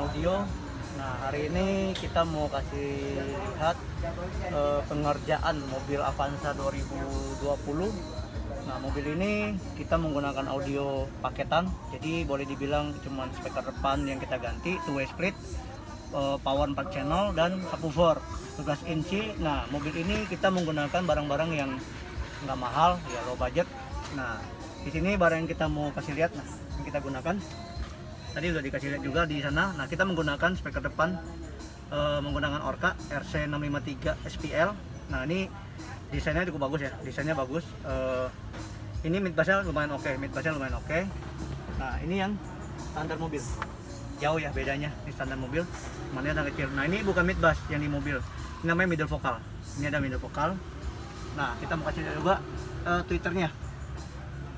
audio. Nah, hari ini kita mau kasih lihat pengerjaan mobil Avanza 2020. Nah, mobil ini kita menggunakan audio paketan, jadi boleh dibilang cuma speaker depan yang kita ganti, two-way split, power 4 channel dan subwoofer 12 inci. Nah, mobil ini kita menggunakan barang-barang yang nggak mahal, ya low budget. Nah, di sini barang yang kita mau kasih lihat, nah yang kita gunakan tadi udah dikasih lihat juga di sana. Nah, kita menggunakan speaker depan menggunakan Orca RC653 SPL. Nah, ini desainnya cukup bagus ya, desainnya bagus. Ini mid bassnya lumayan oke, Nah, ini yang standar mobil, jauh ya bedanya. Di standar mobil mana yang kecil. Nah, ini bukan mid bass yang di mobil, ini namanya middle vokal. Ini ada middle vokal. Nah, kita mau kasih juga tweeternya.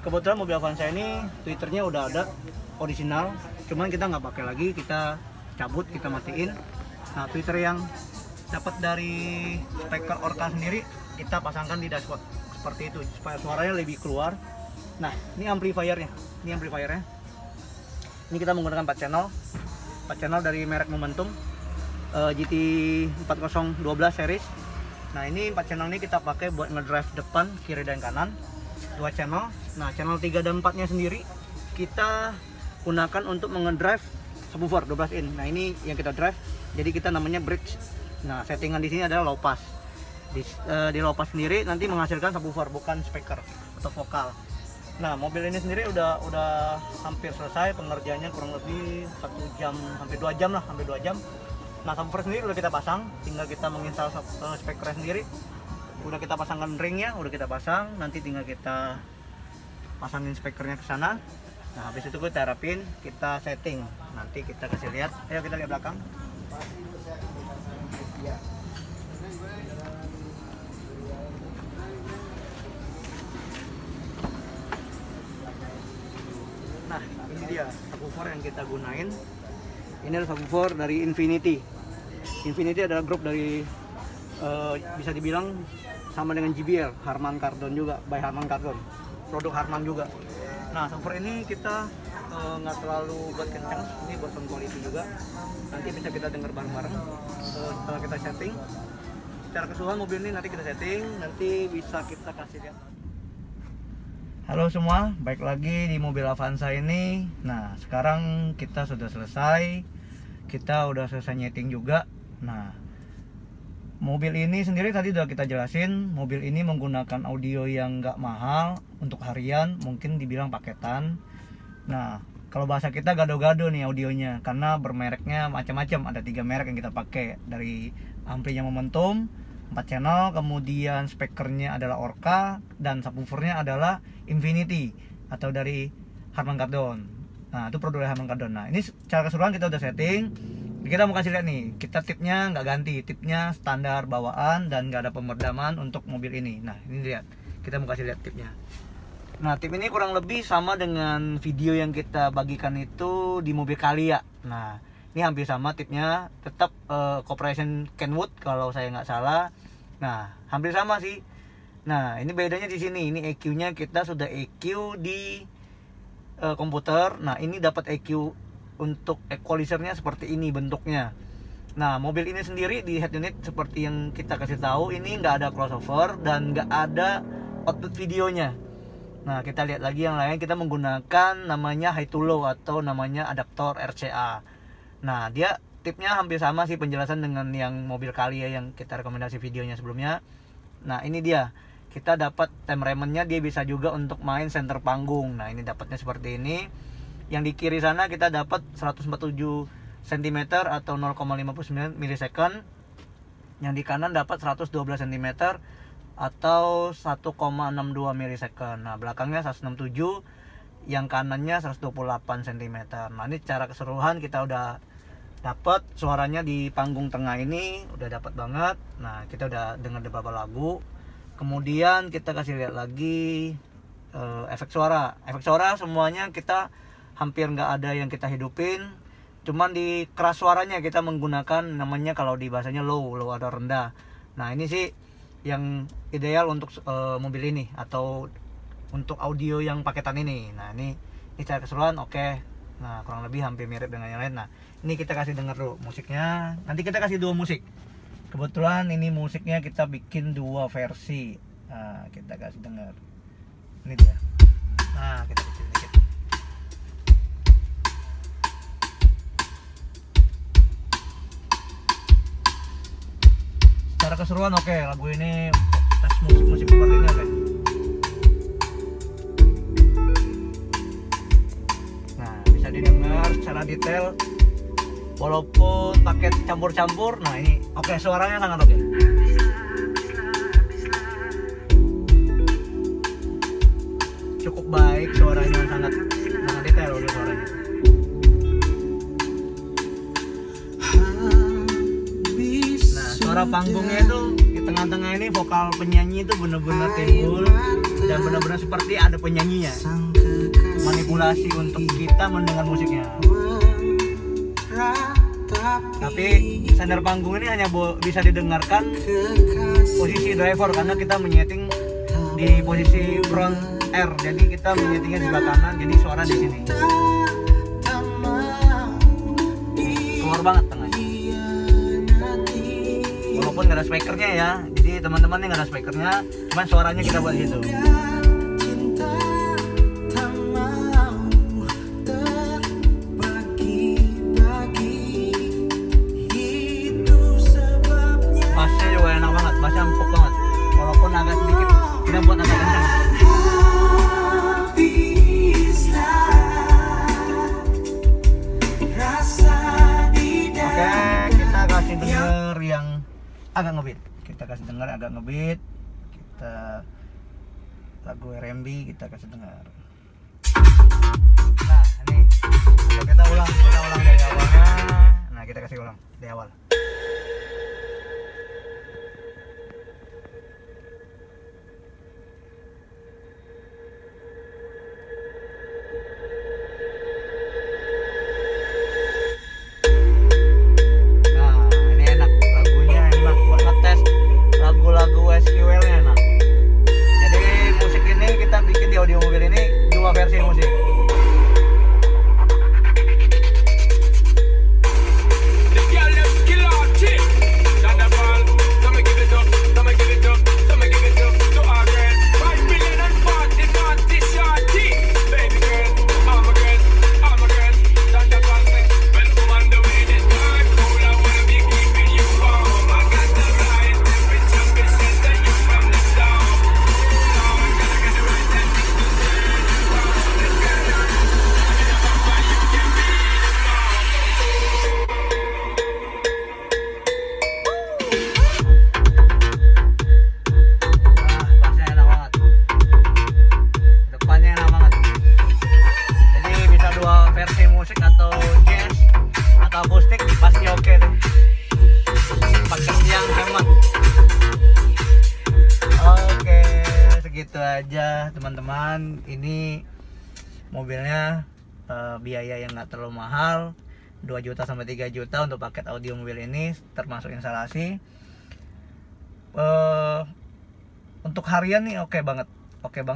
Kebetulan mobil Avanza ini tweeternya udah ada original, cuman kita nggak pakai lagi, kita cabut, kita matiin. Nah, tweeter yang dapat dari speaker Orca sendiri kita pasangkan di dashboard seperti itu supaya suaranya lebih keluar. Nah, ini amplifiernya. Ini kita menggunakan 4 channel dari merek Momentum GT4012 series. Nah, ini 4 channel ini kita pakai buat ngedrive depan, kiri dan kanan, 2 channel. Nah, channel 3 dan 4 nya sendiri kita gunakan untuk mengedrive subwoofer 12 in. Nah, ini yang kita drive, jadi kita namanya bridge. Nah, settingan di sini adalah low pass. Di low pass sendiri nanti menghasilkan subwoofer, bukan speaker atau vokal. Nah, mobil ini sendiri udah hampir selesai pengerjaannya, kurang lebih 1 jam, hampir 2 jam lah, hampir 2 jam. Nah, subwoofer sendiri udah kita pasang, tinggal kita menginstal speaker sendiri. Udah kita pasangkan ringnya, udah kita pasang, nanti tinggal kita pasangin speakernya ke sana. Nah, habis itu kita harapin, kita setting. Nanti kita kasih lihat. Ayo kita lihat belakang. Nah, ini dia subwoofer yang kita gunain. Ini adalah subwoofer dari Infinity. Infinity adalah grup dari bisa dibilang sama dengan JBL, Harman Kardon juga, by Harman Kardon, produk Harman juga. Nah, subwoofer ini kita nggak terlalu buat kencang, ini buat sound quality juga. Nanti bisa kita dengar bareng-bareng setelah kita setting. Secara keseluruhan mobil ini nanti kita setting, nanti bisa kita kasih lihat. Halo semua, baik lagi di mobil Avanza ini. Nah, sekarang kita sudah selesai, kita udah selesai nyeting juga. Nah, mobil ini sendiri tadi udah kita jelasin, mobil ini menggunakan audio yang nggak mahal untuk harian, mungkin dibilang paketan. Nah, kalau bahasa kita gado-gado nih audionya, karena bermereknya macam-macam, ada 3 merek yang kita pakai. Dari amplinya Momentum 4 channel, kemudian speakernya adalah Orca, dan subwoofernya adalah Infinity atau dari Harman Kardon. Nah, itu produk dari Harman Kardon. Nah, ini secara keseluruhan kita udah setting. Kita mau kasih lihat nih, kita tipnya nggak ganti, tipnya standar bawaan dan nggak ada pemeredaman untuk mobil ini. Nah, ini lihat, kita mau kasih lihat tipnya. Nah, tip ini kurang lebih sama dengan video yang kita bagikan itu di mobil Calya. Nah, ini hampir sama tipnya, tetap Corporation Kenwood kalau saya nggak salah. Nah, hampir sama sih. Nah, ini bedanya di sini. Ini EQ-nya kita sudah EQ di komputer. Nah, ini dapat EQ untuk equalizer-nya seperti ini bentuknya. Nah, mobil ini sendiri di head unit seperti yang kita kasih tahu, ini nggak ada crossover dan nggak ada output videonya. Nah, kita lihat lagi yang lain, kita menggunakan namanya high to low atau namanya adaptor RCA. Nah, dia tipnya hampir sama sih penjelasan dengan yang mobil Calya yang kita rekomendasi videonya sebelumnya. Nah, ini dia. Kita dapat temperementnya, dia bisa juga untuk main center panggung. Nah, ini dapatnya seperti ini. Yang di kiri sana kita dapat 147 cm atau 0,59 milisecond. Yang di kanan dapat 112 cm atau 1,62 milisecond. Nah, belakangnya 167, yang kanannya 128 cm. Nah, ini secara keseluruhan kita udah dapat suaranya di panggung tengah ini, udah dapat banget. Nah, kita udah dengar beberapa lagu. Kemudian kita kasih lihat lagi efek suara. Efek suara semuanya kita hampir nggak ada yang kita hidupin. Cuman di keras suaranya kita menggunakan namanya kalau di bahasanya low atau rendah. Nah, ini sih yang ideal untuk mobil ini atau untuk audio yang paketan ini. Nah, ini secara keseluruhan oke. Nah, kurang lebih hampir mirip dengan yang lain. Nah, ini kita kasih dengar dulu musiknya. Nanti kita kasih dua musik. Kebetulan ini musiknya kita bikin dua versi. Nah, kita kasih dengar. Ini dia. Nah, kita kecil dikit. Secara keseruan oke, lagu ini tes musik seperti ini oke. Bisa didengar secara detail walaupun paket campur-campur. Nah ini oke, suaranya sangat oke. Cukup baik suaranya, sangat detail udah suaranya. Nah suara panggungnya itu di tengah-tengah ini vokal penyanyi itu benar-benar timbul dan benar-benar seperti ada penyanyinya. Manipulasi untuk kita mendengar musiknya. Tapi sender panggung ini hanya bisa didengarkan posisi driver karena kita menyeting di posisi front R. Jadi kita menyetingnya di sebelah kanan, jadi suara di sini. Keluar banget tengahnya. Walaupun nggak ada speakernya ya. Jadi teman-teman ini nggak ada speakernya, cuman suaranya kita buat di situ. Empuk banget, walaupun agak sedikit kita buat agak kencang. Oke, kita kasih denger yang agak ngebeat. Kita lagu R&B kita kasih dengar. Nah ini kita ulang dari awalnya. Nah kita kasih ulang dari awal. Audio mobil ini dua versi musik. Gitu aja teman-teman, ini mobilnya biaya yang nggak terlalu mahal, 2 juta sampai 3 juta untuk paket audio mobil ini termasuk instalasi. Untuk harian nih oke banget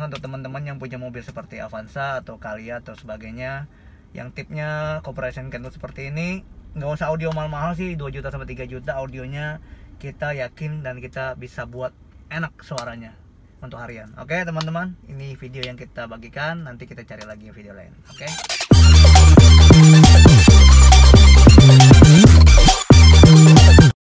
untuk teman-teman yang punya mobil seperti Avanza atau Calya atau sebagainya yang tipnya Corporation Kentut seperti ini. Nggak usah audio mahal-mahal sih, 2 juta sampai 3 juta audionya kita yakin dan kita bisa buat enak suaranya untuk harian. Oke teman-teman, ini video yang kita bagikan, nanti kita cari lagi video lain. Oke.